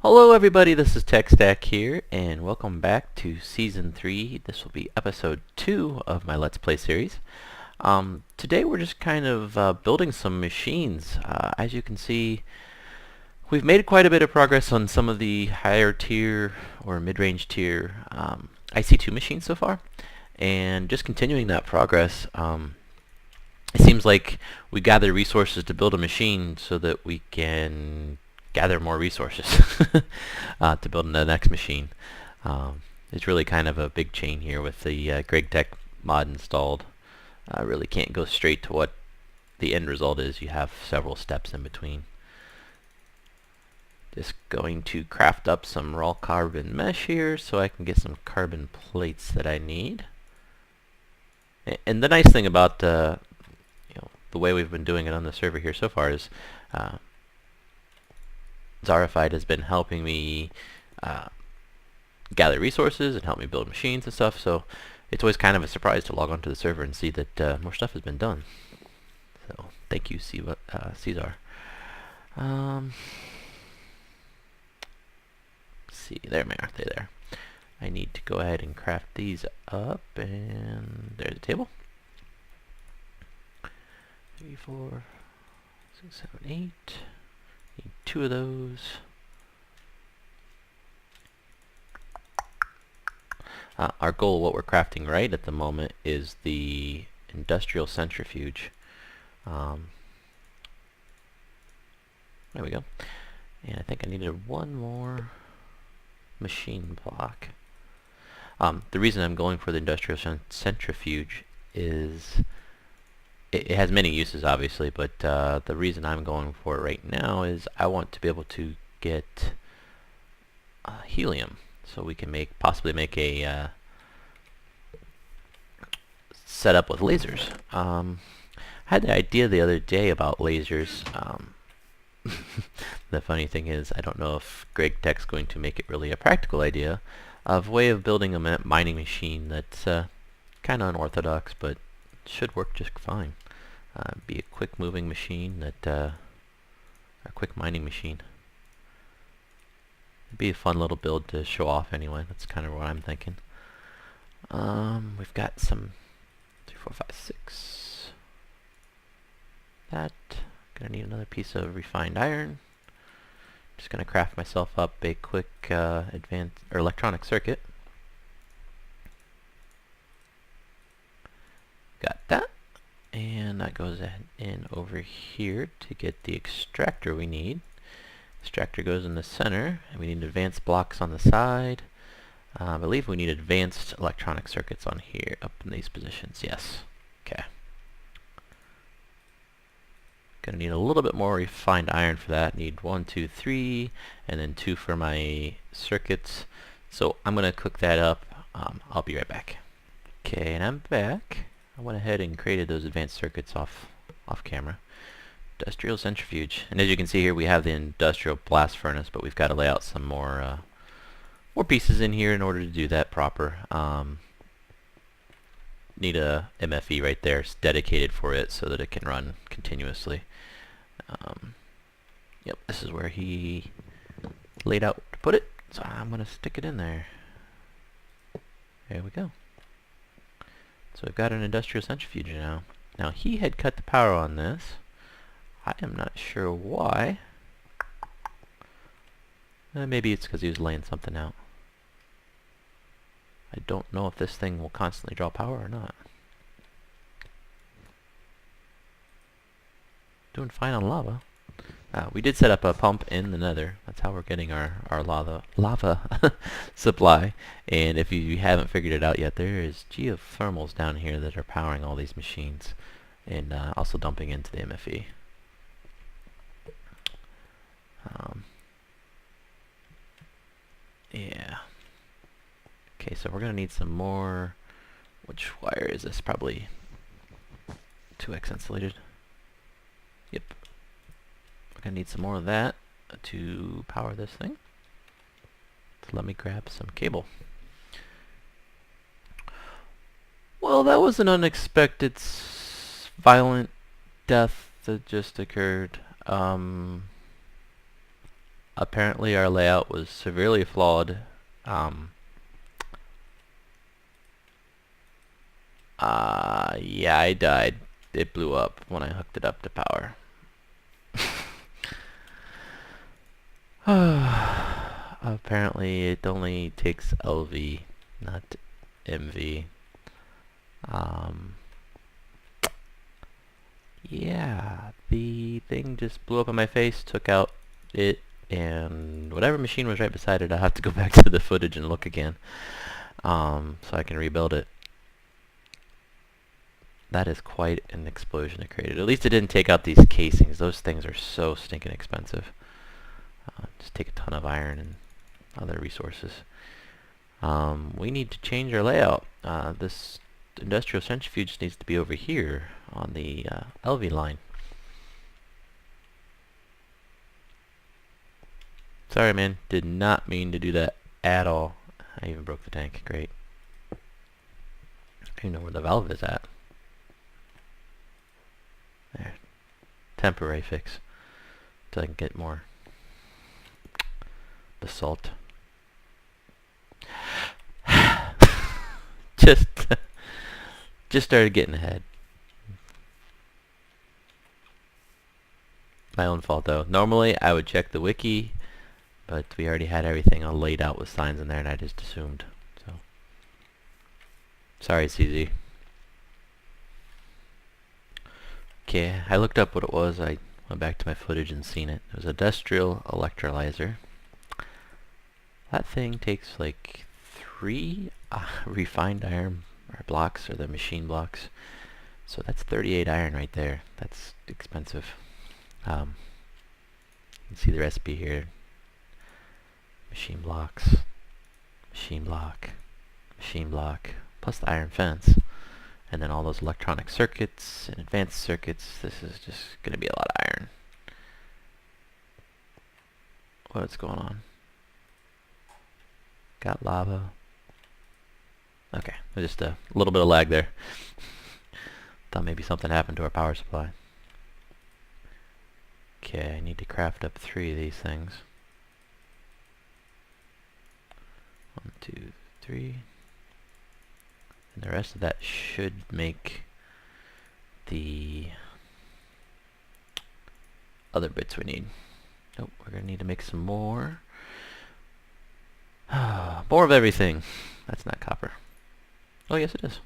Hello everybody, this is TechStack here, and welcome back to Season 3. This will be Episode 2 of my Let's Play series. Today we're just kind of building some machines. As you can see, we've made quite a bit of progress on some of the higher tier or mid-range tier IC2 machines so far, and just continuing that progress. It seems like we gather resources to build a machine so that we can gather more resources to build the next machine. It's really kind of a big chain here with the Greg Tech mod installed. I really can't go straight to what the end result is. You have several steps in between. Just going to craft up some raw carbon mesh here so I can get some carbon plates that I need. And the nice thing about the way we've been doing it on the server here so far is Zarified has been helping me gather resources and help me build machines and stuff, so it's always kind of a surprise to log onto the server and see that more stuff has been done. So thank you, Caesar. Let's see, there they are, there. I need to go ahead and craft these up, and there's a table. 3, 4, 6, 7, 8. Need 2 of those. Our goal, what we're crafting right at the moment, is the industrial centrifuge. There we go. And I think I needed one more machine block. The reason I'm going for the industrial centrifuge is it has many uses, obviously, but the reason I'm going for it right now is I want to be able to get helium, so we can possibly make a setup with lasers. I had the idea the other day about lasers. The funny thing is, I don't know if Greg Tech's going to make it really a practical idea of way of building a mining machine that's kind of unorthodox, but should work just fine. Be a quick moving machine that a quick mining machine. It'd be a fun little build to show off anyway. That's kind of what I'm thinking. We've got some 3, 4, 5, 6. That. Gonna need another piece of refined iron. Just gonna craft myself up a quick advanced or electronic circuit. Got that. And that goes in over here to get the extractor we need. Extractor goes in the center, and we need advanced blocks on the side. I believe we need advanced electronic circuits on here, up in these positions. Yes. Okay. Gonna need a little bit more refined iron for that. Need 1, 2, 3, and then 2 for my circuits. So I'm gonna cook that up. I'll be right back. Okay, and I'm back. I went ahead and created those advanced circuits off camera. Industrial centrifuge, and as you can see here, we have the industrial blast furnace, but we've got to lay out some more pieces in here in order to do that proper. Need a MFE right there, it's dedicated for it so that it can run continuously. Yep, this is where he laid out to put it, so I'm gonna stick it in there. There we go. So we've got an industrial centrifuge now. Now he had cut the power on this. I am not sure why. Maybe it's because he was laying something out. I don't know if this thing will constantly draw power or not. Doing fine on lava. We did set up a pump in the nether. That's how we're getting our lava supply. And if you haven't figured it out yet, there is geothermals down here that are powering all these machines, and also dumping into the MFE. Yeah. Okay, so we're gonna need some more. Which wire is this? Probably 2x insulated. Yep. We're gonna need some more of that to power this thing. So let me grab some cable. Well, that was an unexpected violent death that just occurred. Apparently our layout was severely flawed. Yeah, I died. It blew up when I hooked it up to power. Apparently it only takes LV, not MV. Yeah, the thing just blew up in my face, took out it, and whatever machine was right beside it, I'll have to go back to the footage and look again, so I can rebuild it. That is quite an explosion it created. At least it didn't take out these casings. Those things are so stinking expensive. Just take a ton of iron and other resources. We need to change our layout. This industrial centrifuge needs to be over here on the LV line. Sorry, man. Did not mean to do that at all. I even broke the tank. Great. I don't even know where the valve is at. There. Temporary fix. Till I can get more basalt. Just started getting ahead. My own fault though. Normally I would check the wiki, but we already had everything all laid out with signs in there and I just assumed. So sorry, CZ. Okay, I looked up what it was. I went back to my footage and seen it. It was industrial electrolyzer. That thing takes like 3 refined iron blocks, or the machine blocks. So that's 38 iron right there. That's expensive. You can see the recipe here. Machine blocks, machine block, machine block, plus the iron fence. And then all those electronic circuits and advanced circuits. This is just going to be a lot of iron. What's going on? Got lava. Okay, just a little bit of lag there. Thought maybe something happened to our power supply. Okay, I need to craft up 3 of these things. 1, 2, 3. And the rest of that should make the other bits we need. Nope, we're going to need to make some more. More of everything. That's not copper. Oh, yes it is.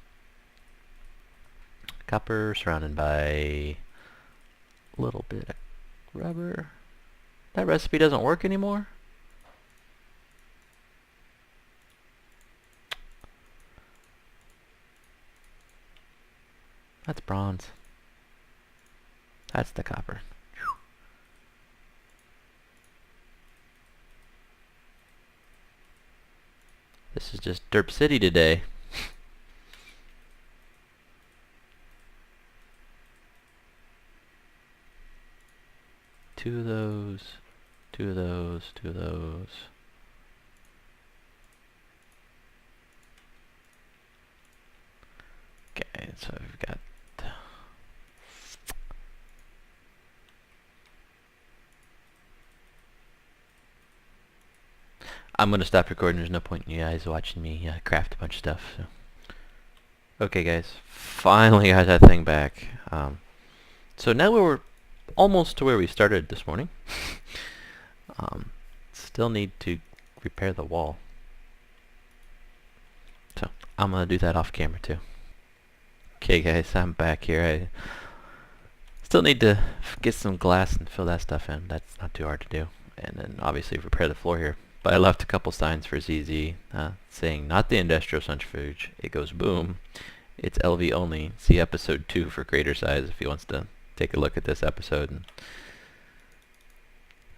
Copper surrounded by a little bit of rubber. That recipe doesn't work anymore? That's bronze. That's the copper. Whew. This is just Derp City today. Two of those, 2 of those, 2 of those. Okay, so we've got I'm gonna stop recording. There's no point in you guys watching me craft a bunch of stuff. So. Okay, guys, finally got that thing back. So now we're almost to where we started this morning. Still need to repair the wall. So I'm gonna do that off camera too. Okay, guys, I'm back here. I still need to get some glass and fill that stuff in. That's not too hard to do. And then obviously repair the floor here. But I left a couple signs for ZZ saying not the industrial centrifuge. It goes boom. It's LV only. See episode 2 for greater size if he wants to take a look at this episode and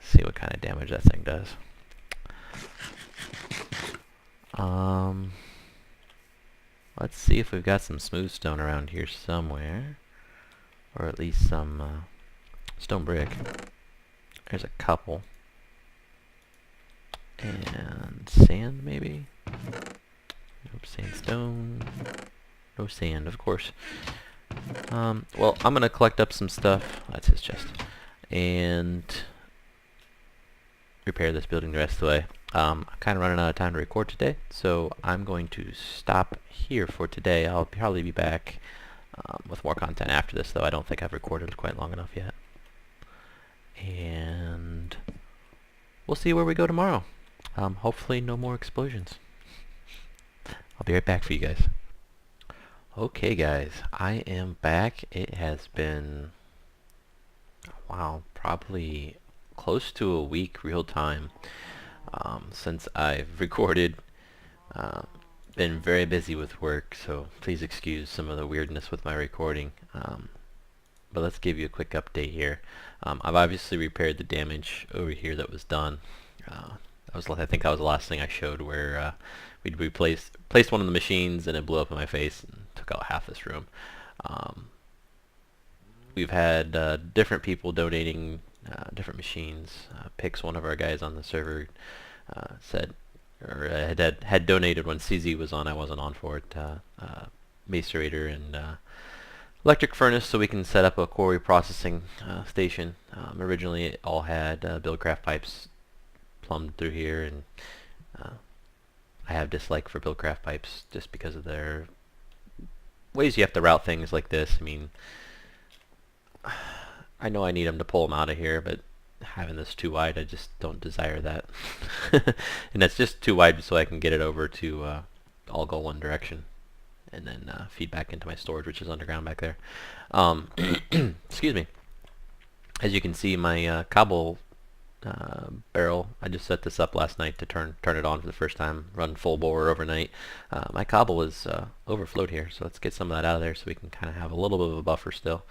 see what kind of damage that thing does. Let's see if we've got some smooth stone around here somewhere, or at least some stone brick. There's a couple. And sand, maybe? Nope, sandstone. No sand, of course. Well, I'm gonna collect up some stuff. That's his chest. And repair this building the rest of the way. I'm kind of running out of time to record today, so I'm going to stop here for today. I'll probably be back with more content after this, though. I don't think I've recorded quite long enough yet. And we'll see where we go tomorrow. Hopefully no more explosions. I'll be right back for you guys. Okay guys, I am back. It has been, wow, probably close to a week real time since I've recorded. Been very busy with work, so please excuse some of the weirdness with my recording. But let's give you a quick update here. I've obviously repaired the damage over here that was done. I think that was the last thing I showed, where we'd placed one of the machines and it blew up in my face and took out half this room. We've had different people donating different machines. Pix, one of our guys on the server, said, or had donated when CZ was on. I wasn't on for it. Macerator and electric furnace, so we can set up a quarry processing station. Originally, it all had Buildcraft pipes plumbed through here, and I have dislike for Buildcraft pipes just because of their ways you have to route things like this. I mean, I know I need them to pull them out of here, but having this too wide, I just don't desire that. And that's just too wide so I can get it over to all go one direction and then feed back into my storage, which is underground back there. Excuse me. As you can see, my cobble barrel, I just set this up last night to turn it on for the first time, run full bore overnight. My cobble is overflowed here, so let's get some of that out of there so we can kind of have a little bit of a buffer still.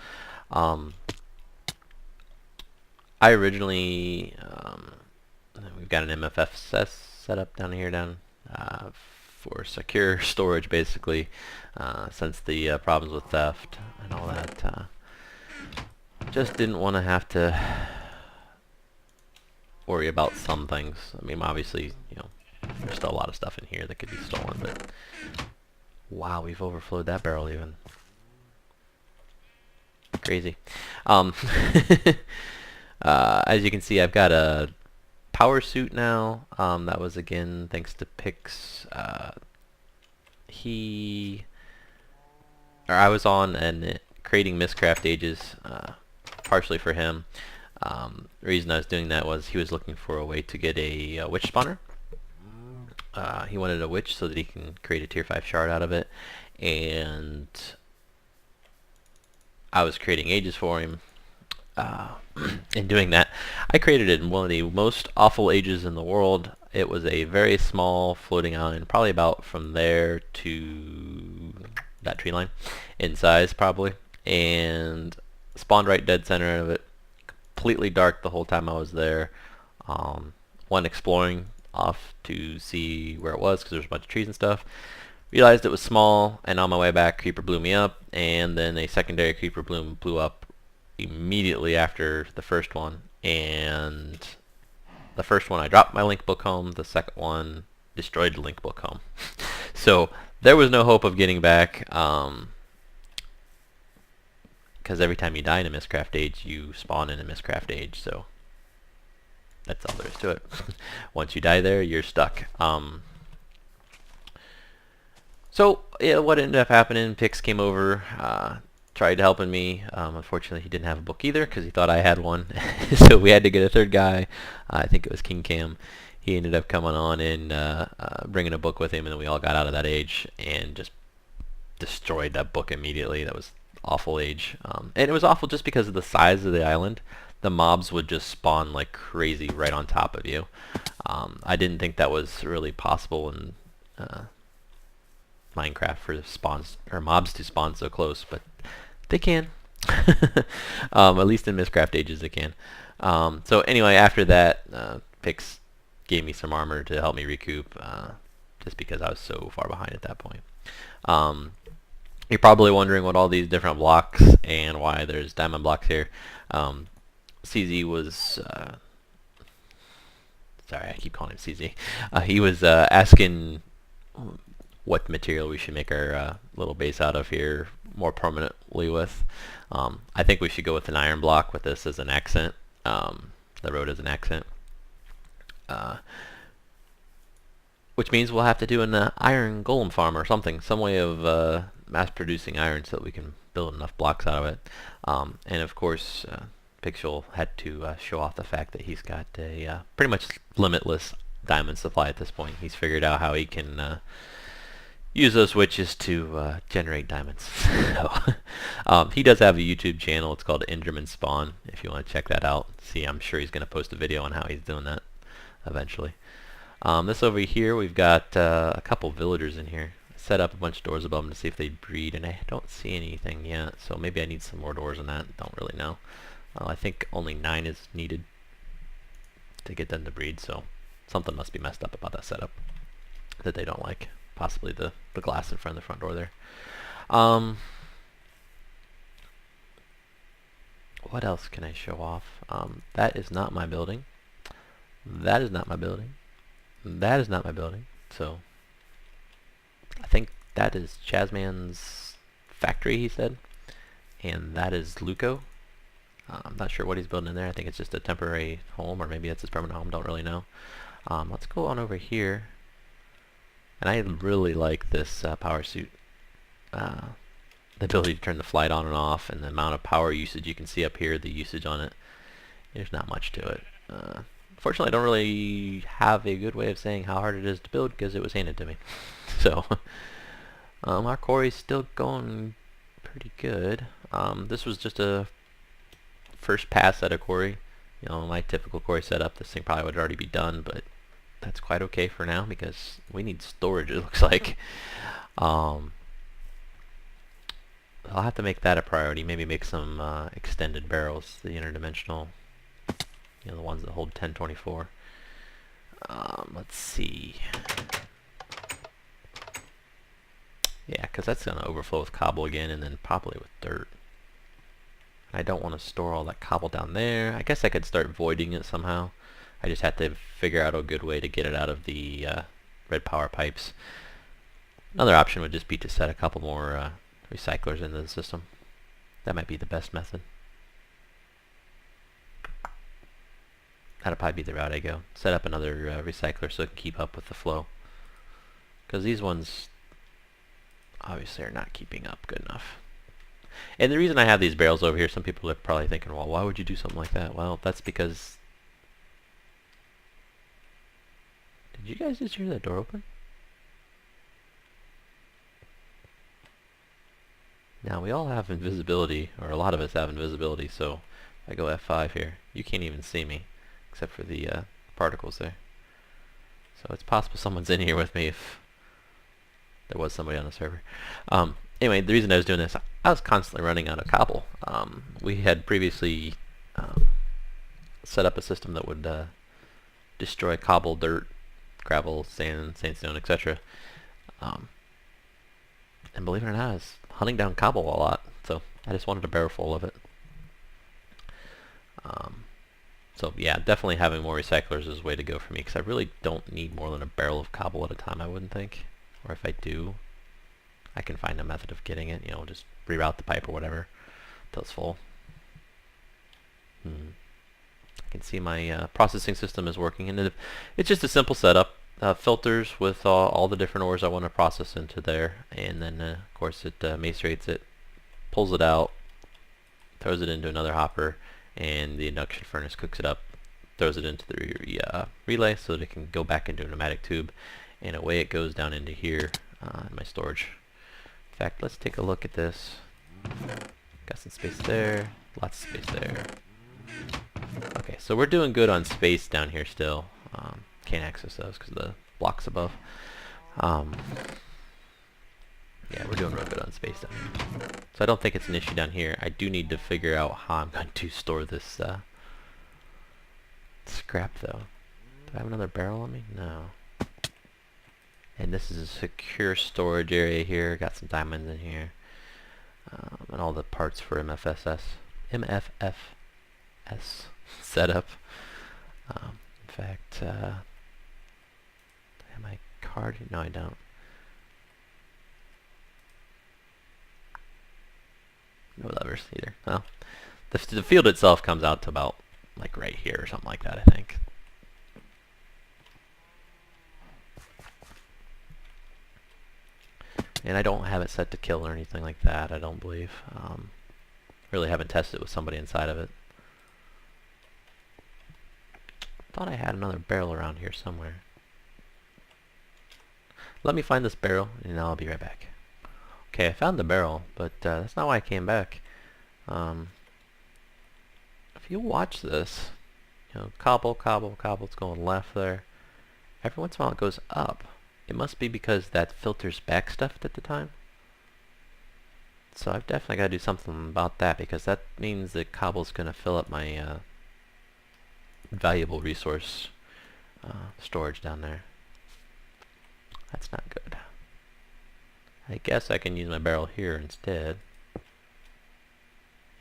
I originally, we've got an MFF set up down here for secure storage, basically, since the problems with theft and all that. Just didn't want to have to worry about some things. I mean, obviously, you know, there's still a lot of stuff in here that could be stolen, but wow, we've overflowed that barrel even. Crazy. As you can see, I've got a power suit now. That was, again, thanks to Pix. I was on and creating Miscraft Ages, partially for him. The reason I was doing that was he was looking for a way to get a witch spawner. He wanted a witch so that he can create a tier 5 shard out of it, and I was creating ages for him. In doing that, I created it in one of the most awful ages in the world. It was a very small floating island, probably about from there to that tree line in size, probably, and spawned right dead center of it. Completely dark the whole time I was there. Went exploring off to see where it was because there's a bunch of trees and stuff. Realized it was small, and on my way back, creeper blew me up, and then a secondary creeper blew up immediately after the first one. And the first one, I dropped my link book home. The second one destroyed the link book home. So there was no hope of getting back, because every time you die in a Miscraft Age, you spawn in a Miscraft Age. So that's all there is to it. Once you die there, you're stuck. So yeah, what ended up happening, Pix came over, tried helping me. Unfortunately, he didn't have a book either because he thought I had one. So we had to get a third guy. I think it was King Cam. He ended up coming on and bringing a book with him, and then we all got out of that age and just destroyed that book immediately. That was awful age. And it was awful just because of the size of the island. The mobs would just spawn like crazy right on top of you. I didn't think that was really possible in Minecraft for spawns or mobs to spawn so close, but they can. At least in Miscraft Ages they can. So anyway, after that, Pix gave me some armor to help me recoup, just because I was so far behind at that point. You're probably wondering what all these different blocks and why there's diamond blocks here. CZ was sorry, I keep calling him CZ. He was asking what material we should make our little base out of here more permanently with. I think we should go with an iron block with this as an accent, the road as an accent. Which means we'll have to do an iron golem farm or something, some way of mass producing iron so that we can build enough blocks out of it. And of course, Pixel had to show off the fact that he's got a pretty much limitless diamond supply at this point. He's figured out how he can use those witches to generate diamonds. So, he does have a YouTube channel. It's called Enderman Spawn, if you want to check that out. See, I'm sure he's going to post a video on how he's doing that eventually. This over here, we've got a couple villagers in here. I set up a bunch of doors above them to see if they breed, and I don't see anything yet, so maybe I need some more doors on that. Don't really know. I think only 9 is needed to get them to breed, so something must be messed up about that setup that they don't like. Possibly the glass in front of the front door there. What else can I show off? That is not my building. That is not my building. That is not my building. So I think that is Chazman's factory, he said. And that is Luco. I'm not sure what he's building in there. I think it's just a temporary home, or maybe it's his permanent home. Don't really know. Let's go on over here. And I really like this power suit. The ability to turn the flight on and off, and the amount of power usage you can see up here, the usage on it. There's not much to it. Fortunately, I don't really have a good way of saying how hard it is to build because it was handed to me. So, our quarry's still going pretty good. This was just a first pass at a quarry. You know, my typical quarry setup, this thing probably would already be done, but that's quite okay for now because we need storage, it looks like. I'll have to make that a priority. Maybe make some extended barrels, the interdimensional, you know, the ones that hold 1024. Let's see. Yeah, because that's going to overflow with cobble again, and then probably with dirt. I don't want to store all that cobble down there. I guess I could start voiding it somehow. I just have to figure out a good way to get it out of the red power pipes. Another option would just be to set a couple more recyclers into the system. That might be the best method. That'll probably be the route I go. Set up another recycler so it can keep up with the flow. Because these ones obviously are not keeping up good enough. And the reason I have these barrels over here, some people are probably thinking, well, why would you do something like that? Well, that's because... Did you guys just hear that door open? Now, we all have invisibility, or a lot of us have invisibility, so if I go F5 here, you can't even see me, except for the particles there. So it's possible someone's in here with me if there was somebody on the server. Anyway, the reason I was doing this, I was constantly running out of cobble. We had previously set up a system that would destroy cobble, dirt, gravel, sand, sandstone, etc. And believe it or not, I was hunting down cobble a lot, so I just wanted a barrel full of it. So yeah, definitely having more recyclers is the way to go for me, because I really don't need more than a barrel of cobble at a time, I wouldn't think. Or if I do, I can find a method of getting it, you know, just reroute the pipe or whatever until it's full. I can see my processing system is working, and it's just a simple setup. Filters with all the different ores I want to process into there, and then of course it macerates it, pulls it out, throws it into another hopper, and the induction furnace cooks it up, throws it into the relay so that it can go back into a pneumatic tube, and away it goes down into here in my storage. In fact, let's take a look at this. Got some space there, lots of space there. Okay, so we're doing good on space down here still. Can't access those because of the blocks above. Yeah, we're doing real good on space down here. So I don't think it's an issue down here. I do need to figure out how I'm going to store this scrap though. Do I have another barrel on me? No. And this is a secure storage area here. Got some diamonds in here. And all the parts for MFFS setup. In fact, do I have my card? No, I don't. No levers either. Well, the field itself comes out to about like right here or something like that, I think. And I don't have it set to kill or anything like that, I don't believe. Really haven't tested it with somebody inside of it. Thought I had another barrel around here somewhere. Let me find this barrel and I'll be right back. Okay, I found the barrel, but that's not why I came back. If you watch this, you know, cobble, cobble, cobble, it's going left there. Every once in a while it goes up. It must be because that filter's back stuffed at the time. So I've definitely got to do something about that, because that means that cobble's going to fill up my valuable resource storage down there. That's not good. I guess I can use my barrel here instead.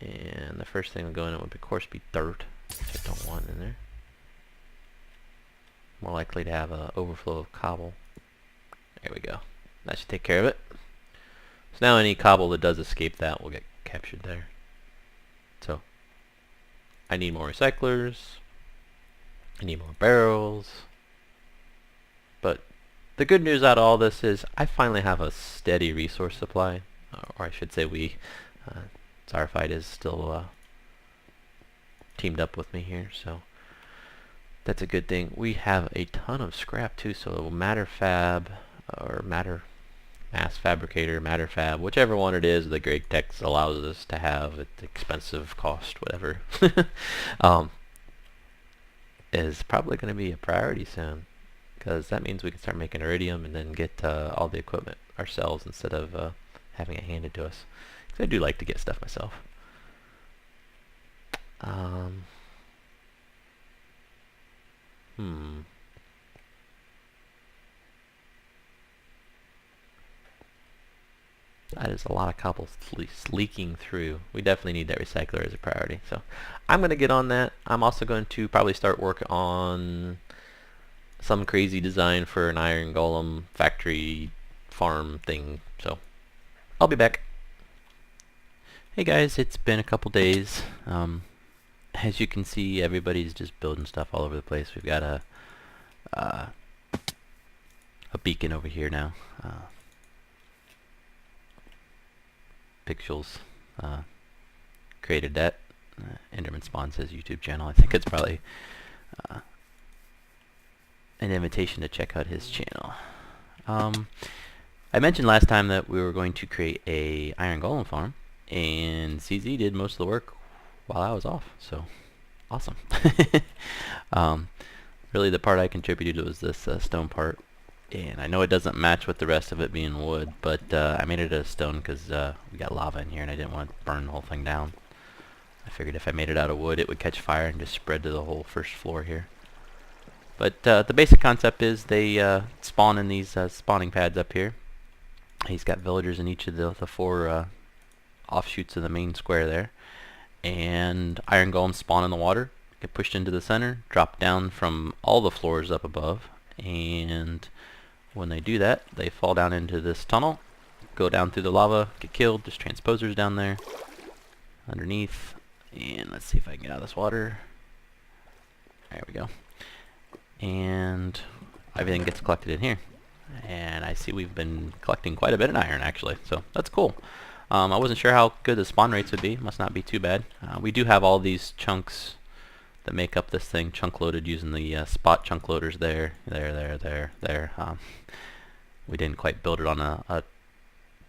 And the first thing to go in it would of course be dirt, which I don't want in there. More likely to have an overflow of cobble. There we go. That should take care of it. So now any cobble that does escape that will get captured there. So I need more recyclers. I need more barrels. But the good news out of all this is I finally have a steady resource supply. Or I should say we. Starfight is still teamed up with me here, so that's a good thing. We have a ton of scrap too, so matter fab or mass fabricator, matter fab, whichever one it is, the Great Text allows us to have at expensive cost, whatever, is probably going to be a priority soon, because that means we can start making iridium and then get all the equipment ourselves instead of having it handed to us. Because I do like to get stuff myself. That is a lot of cobble leaking through. We definitely need that recycler as a priority. So I'm going to get on that. I'm also going to probably start work on some crazy design for an iron golem factory farm thing. So I'll be back. Hey guys, it's been a couple days. As you can see, everybody's just building stuff all over the place. We've got a beacon over here now. Pixels created that. Enderman Spawn says YouTube channel. I think it's probably an invitation to check out his channel. I mentioned last time that we were going to create a iron golem farm, and CZ did most of the work while I was off, so awesome. Really the part I contributed was this stone part, and I know it doesn't match with the rest of it being wood, but I made it a stone because we got lava in here and I didn't want to burn the whole thing down. I figured if I made it out of wood it would catch fire and just spread to the whole first floor here. But the basic concept is they spawn in these spawning pads up here. He's got villagers in each of the four offshoots of the main square there, and iron golems spawn in the water, get pushed into the center, drop down from all the floors up above, and when they do that they fall down into this tunnel, go down through the lava, get killed. There's transposers down there underneath, and let's see if I can get out of this water. There we go. And everything gets collected in here. And I see we've been collecting quite a bit of iron actually, so that's cool. I wasn't sure how good the spawn rates would be. Must not be too bad. We do have all these chunks that make up this thing chunk loaded using the spot chunk loaders there. We didn't quite build it on a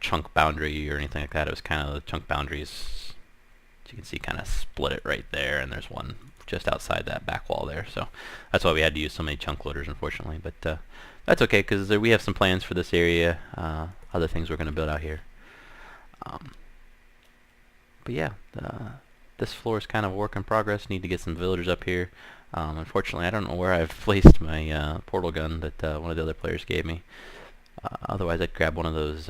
chunk boundary or anything like that. It was kind of the chunk boundaries, as you can see, kind of split it right there, and there's one just outside that back wall there. So that's why we had to use so many chunk loaders, unfortunately. But that's okay, because we have some plans for this area, other things we're going to build out here. But yeah, this floor is kind of a work in progress. Need to get some villagers up here. Unfortunately, I don't know where I've placed my portal gun that one of the other players gave me. Otherwise, I'd grab one of those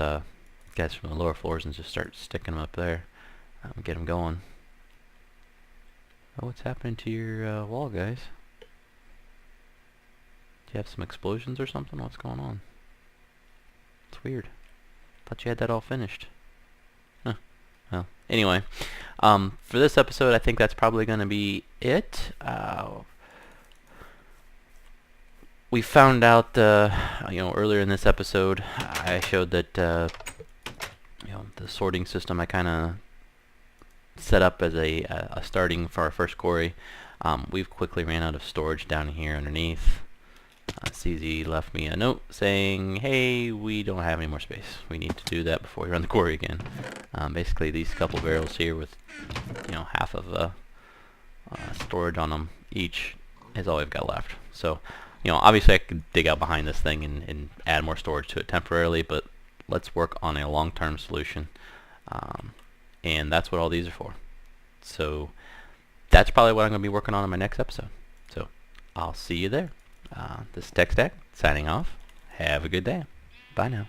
guys from the lower floors and just start sticking them up there and get them going. Oh, what's happening to your wall, guys? Do you have some explosions or something? What's going on? It's weird. Thought you had that all finished. Huh. Well, anyway, for this episode, I think that's probably going to be it. We found out, earlier in this episode, I showed that the sorting system I kind of set up as a starting for our first quarry. We've quickly ran out of storage down here underneath. CZ left me a note saying, hey, we don't have any more space. We need to do that before we run the quarry again. Basically these couple barrels here with half of storage on them each is all we've got left. So obviously I could dig out behind this thing and add more storage to it temporarily, but let's work on a long-term solution. And that's what all these are for. So that's probably what I'm going to be working on in my next episode. So I'll see you there. This is TechStack signing off. Have a good day. Bye now.